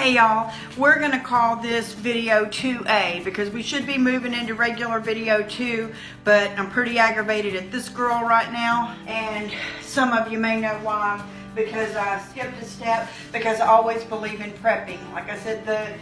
Hey y'all, we're gonna call this video 2A because we should be moving into regular video 2, but I'm pretty aggravated at this girl right now, and some of you may know why, because I skipped a step, because I always believe in prepping. Like I said,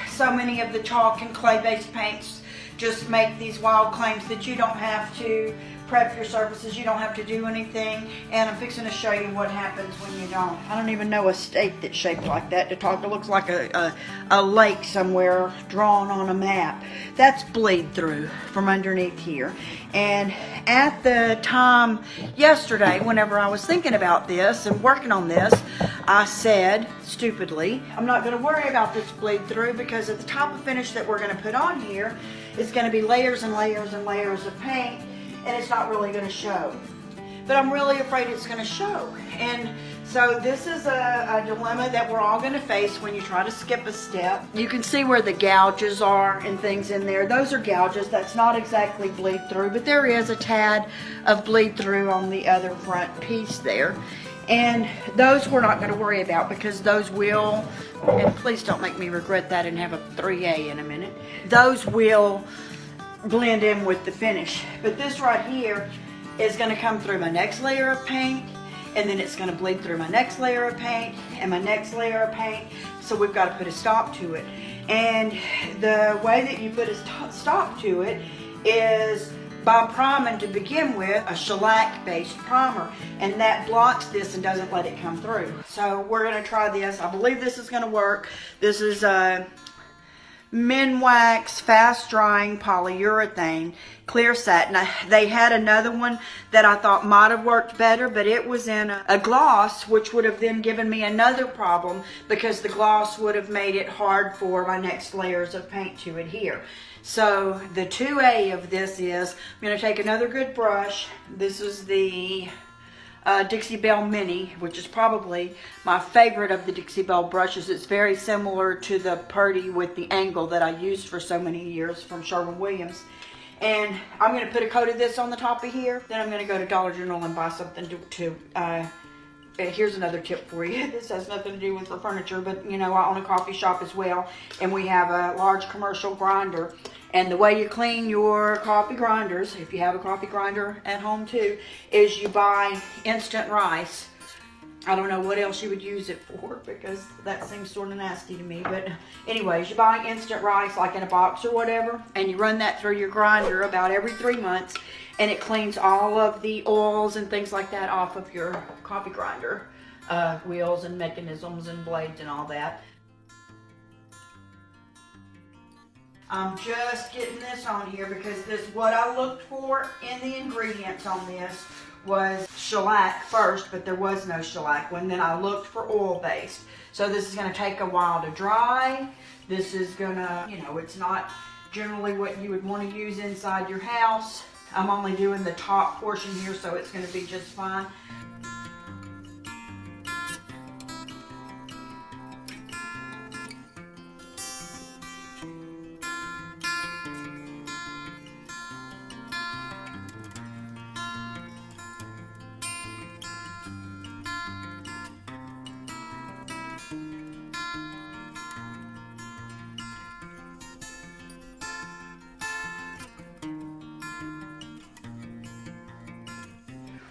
so many of the chalk and clay-based paints just make these wild claims that you don't have to prep your surfaces, you don't have to do anything, and I'm fixing to show you what happens when you don't. I don't even know a state that's shaped like that. It looks like a lake somewhere drawn on a map. That's bleed through from underneath here. And at the time yesterday, whenever I was thinking about this and working on this, I said, stupidly, I'm not going to worry about this bleed through because at the top of finish that we're going to put on here, it's going to be layers and layers and layers of paint, and it's not really going to show. But I'm really afraid it's going to show. And so this is a dilemma that we're all going to face when you try to skip a step. You can see where the gouges are and things in there. Those are gouges. That's not exactly bleed through, but there is a tad of bleed through on the other front piece there. And those we're not going to worry about because those will, and please don't make me regret that and have a 3A in a minute, those will blend in with the finish. But this right here is going to come through my next layer of paint, and then it's going to bleed through my next layer of paint and my next layer of paint. So we've got to put a stop to it. And the way that you put a stop to it is by priming to begin with, a shellac based primer, and that blocks this and doesn't let it come through. So we're going to try this. I believe this is going to work. This is Minwax fast drying polyurethane clear satin. They had another one that I thought might have worked better, but it was in a gloss, which would have then given me another problem because the gloss would have made it hard for my next layers of paint to adhere. So the 2A of this is, I'm going to take another good brush. This is the Dixie Belle Mini, which is probably my favorite of the Dixie Belle brushes. It's very similar to the Purdy with the angle that I used for so many years from Sherwin-Williams. And I'm going to put a coat of this on the top of here. Then I'm going to go to Dollar General and buy something here's another tip for you. This has nothing to do with the furniture, but you know, I own a coffee shop as well, and we have a large commercial grinder. And the way you clean your coffee grinders, if you have a coffee grinder at home too, is you buy instant rice. I don't know what else you would use it for because that seems sort of nasty to me. But anyways, you buy instant rice like in a box or whatever, and you run that through your grinder about every 3 months, and it cleans all of the oils and things like that off of your coffee grinder wheels and mechanisms and blades and all that. I'm just getting this on here because what I looked for in the ingredients on this was shellac first, but there was no shellac one. Then I looked for oil-based. So this is going to take a while to dry. This is going to, you know, it's not generally what you would want to use inside your house. I'm only doing the top portion here, so it's going to be just fine.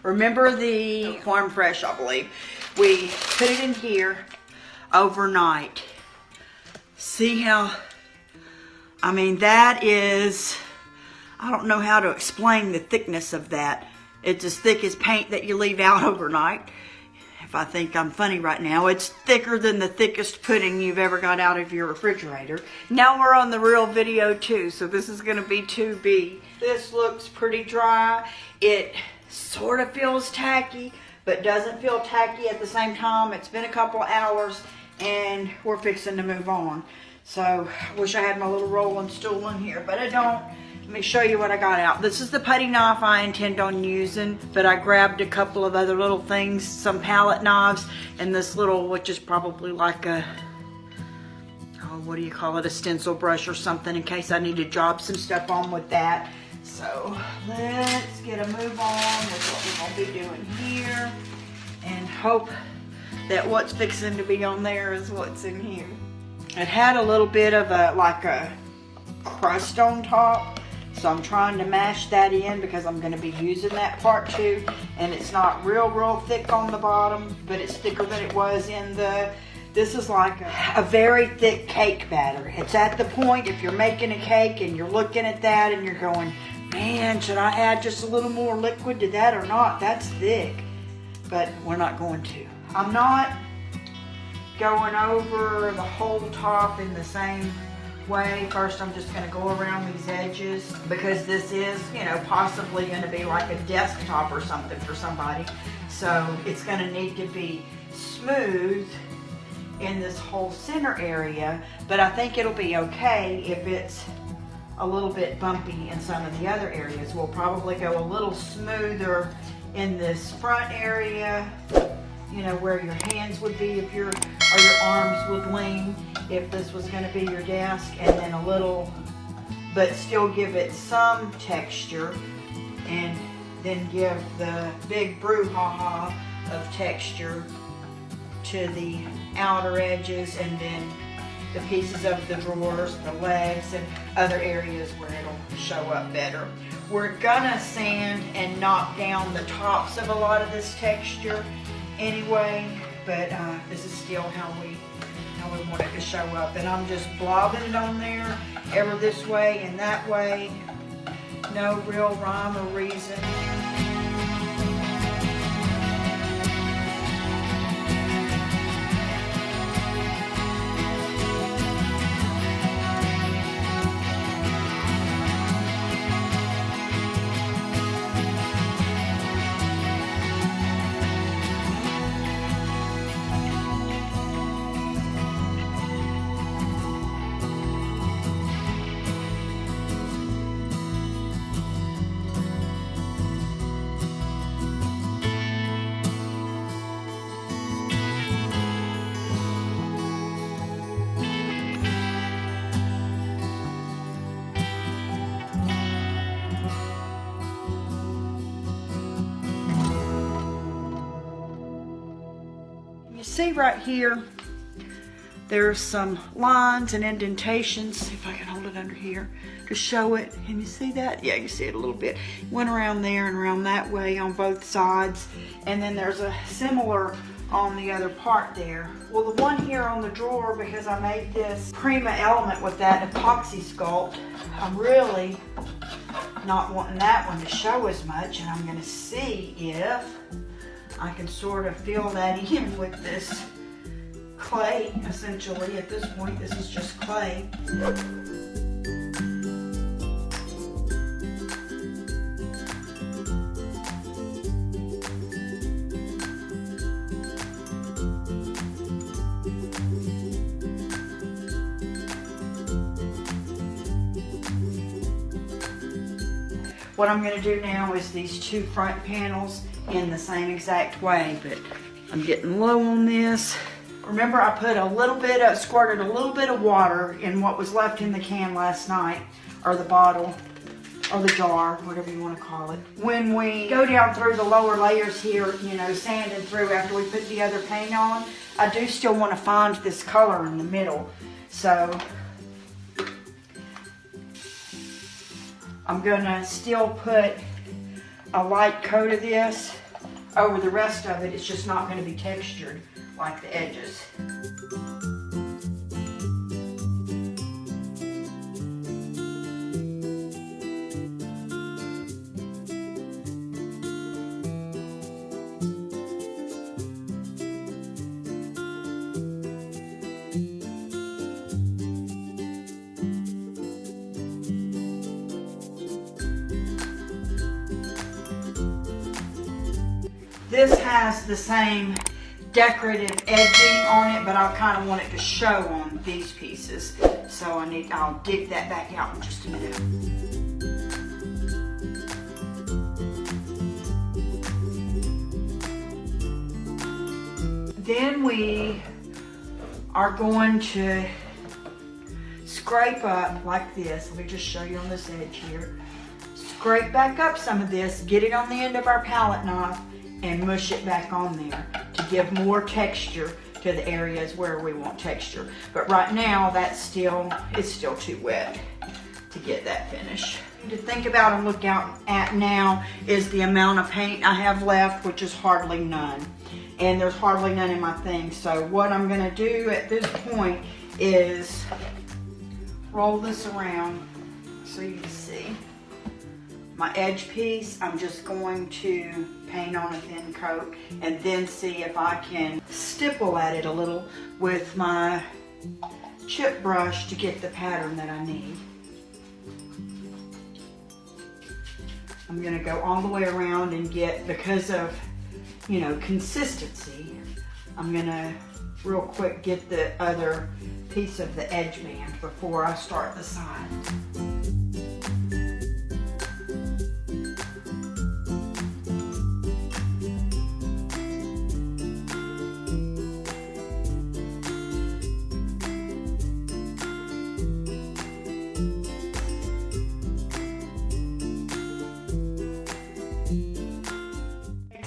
Remember the Farm Fresh, I believe. We put it in here overnight. See how, I mean, that is, I don't know how to explain the thickness of that. It's as thick as paint that you leave out overnight. If I think I'm funny right now, it's thicker than the thickest pudding you've ever got out of your refrigerator. Now we're on the real video 2, so this is going to be 2B. This looks pretty dry. It sort of feels tacky, but doesn't feel tacky at the same time. It's been a couple hours, and we're fixing to move on. So I wish I had my little rolling stool in here, but I don't. Let me show you what I got out. This is the putty knife I intend on using, but I grabbed a couple of other little things, some palette knives, and this little, which is probably like a, oh, what do you call it, a stencil brush or something, in case I need to drop some stuff on with that. So let's get a move on with what we're going to be doing here and hope that what's fixing to be on there is what's in here. it had a little bit of like a crust on top. So I'm trying to mash that in because I'm going to be using that part too. And it's not real thick on the bottom, but it's thicker than it was in the, this is like a very thick cake batter. It's at the point if you're making a cake and you're looking at that and you're going, man, should I add just a little more liquid to that or not? That's thick, but we're not going to. I'm not going over the whole top in the same way. First, I'm just going to go around these edges because this is, you know, possibly going to be like a desktop or something for somebody. So it's going to need to be smooth in this whole center area, but I think it'll be okay if it's a little bit bumpy in some of the other areas. We'll probably go a little smoother in this front area, you know, where your hands would be if you're, or your arms would lean if this was going to be your desk, and then a little, but still give it some texture, and then give the big brouhaha of texture to the outer edges, and then the pieces of the drawers, the legs, and other areas where it'll show up better. We're gonna sand and knock down the tops of a lot of this texture anyway, but this is still how we want it to show up. And I'm just blobbing it on there, ever this way and that way. No real rhyme or reason. See right here, there's some lines and indentations. If I can hold it under here to show it. Can you see that? Yeah, you see it a little bit. Went around there and around that way on both sides. And then there's a similar on the other part there. Well, the one here on the drawer, because I made this Prima element with that epoxy sculpt, I'm really not wanting that one to show as much, and I'm gonna see if I can sort of fill that in with this clay, essentially. At this point, this is just clay. What I'm going to do now is these two front panels in the same exact way, but I'm getting low on this. Remember, I put a little bit of, squirted a little bit of water in what was left in the can last night, or the bottle, or the jar, whatever you want to call it. When we go down through the lower layers here, you know, sanding through after we put the other paint on, I do still want to find this color in the middle. So I'm gonna still put a light coat of this over the rest of it. It's just not going to be textured like the edges. This has the same decorative edging on it, but I kind of want it to show on these pieces. So I'll dig that back out in just a minute. Then we are going to scrape up like this. Let me just show you on this edge here. Scrape back up some of this, get it on the end of our palette knife, and mush it back on there to give more texture to the areas where we want texture. But right now, it's still too wet to get that finish. To think about and look out at now is the amount of paint I have left, which is hardly none. And there's hardly none in my thing. So what I'm gonna do at this point is roll this around so you can see. My edge piece, I'm just going to paint on a thin coat and then see if I can stipple at it a little with my chip brush to get the pattern that I need. I'm gonna go all the way around and get, because of, you know, consistency, I'm gonna real quick get the other piece of the edge band before I start the side.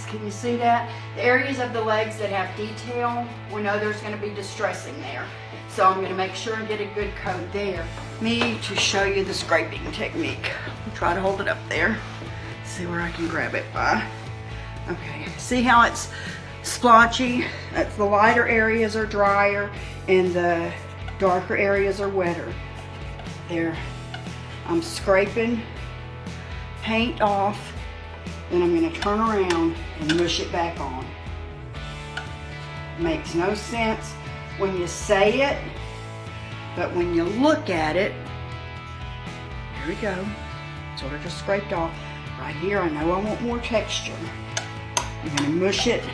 Can you see that? The areas of the legs that have detail, we know there's going to be distressing there. So I'm going to make sure and get a good coat there. Me to show you the scraping technique. Try to hold it up there. See where I can grab it by. Okay, see how it's splotchy? That's the lighter areas are drier and the darker areas are wetter. There, I'm scraping paint off. Then I'm going to turn around and mush it back on. Makes no sense when you say it, but when you look at it, here we go. Sort of just scraped off. Right here, I know I want more texture. I'm going to mush it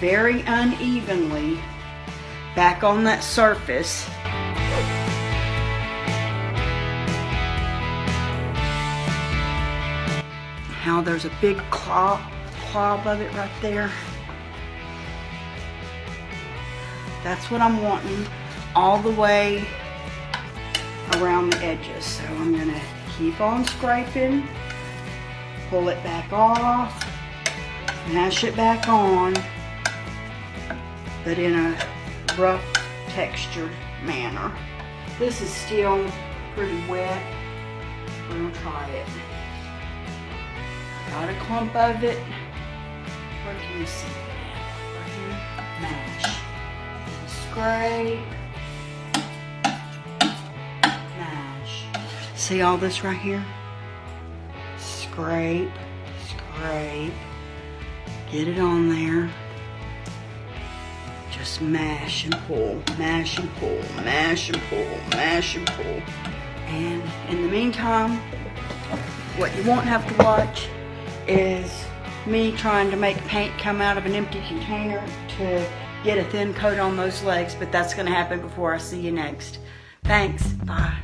very unevenly back on that surface. Now there's a big clob of it right there. That's what I'm wanting all the way around the edges. So I'm gonna keep on scraping, pull it back off, mash it back on, but in a rough textured manner. This is still pretty wet. We're gonna try it. Got a clump of it. Where can you see that? Right here. Mash. Scrape. Mash. See all this right here? Scrape. Scrape. Get it on there. Just mash and pull. Mash and pull. Mash and pull. Mash and pull. And in the meantime, what you won't have to watch is me trying to make paint come out of an empty container to get a thin coat on those legs, but that's going to happen before I see you next. Thanks. Bye.